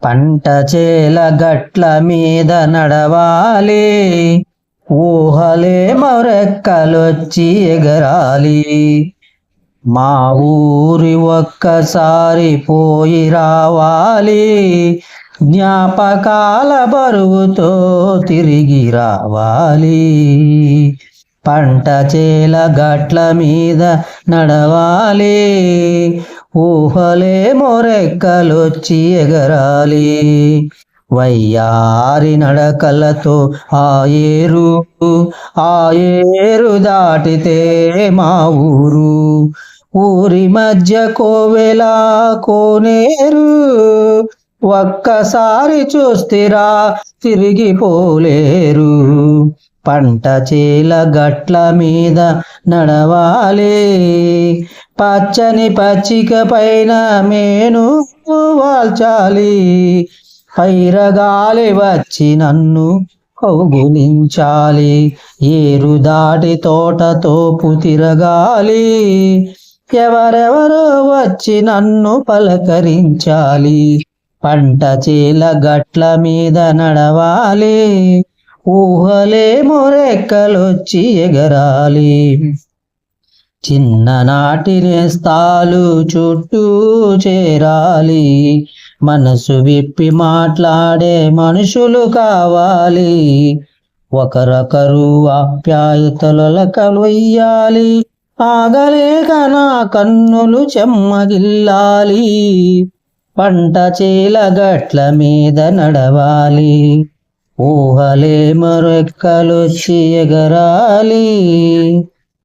పంట చేల గట్ల మీద నడవాలి, ఊహలే మరెక్కలొచ్చి ఎగరాలి. మా ఊరి ఒక్కసారి పోయి రావాలి, జ్ఞాపకాల బరువుతో తిరిగి రావాలి. పంట చేల గట్ల మీద నడవాలి, ఊహలే మొరెక్కలొచ్చి ఎగరాలి. వయ్యారి నడకలతో ఆ ఏరు దాటితే మా ఊరు. ఊరి మధ్య కోవెల కోనేరు, ఒక్కసారి చూస్తిరా తిరిగిపోలేరు. పంట చేల గట్ల మీద నడవాలి, పచ్చని పచ్చిక పైన మేను వాల్చాలి. పైరగాలి వచ్చి నన్ను కౌగులించాలి, ఏరు దాటి తోట తోపు తిరగాలి. ఎవరెవరో వచ్చి నన్ను పలకరించాలి. పంట చేల గట్ల మీద నడవాలి, ఊహలే మొరెక్కలొచ్చి ఎగరాలి. చిన్ననాటి నేస్తాలు చుట్టూ చేరాలి, మనసు విప్పి మాట్లాడే మనుషులు కావాలి. ఒకరొకరు ఆప్యాయతలొలకలు వెయ్యాలి, ఆగలేక నా కన్నులు చెమ్మగిల్లాలి. పంట చేల గట్ల మీద నడవాలి, ఊహలే మరెక్కలొచ్చి ఎగరాలి.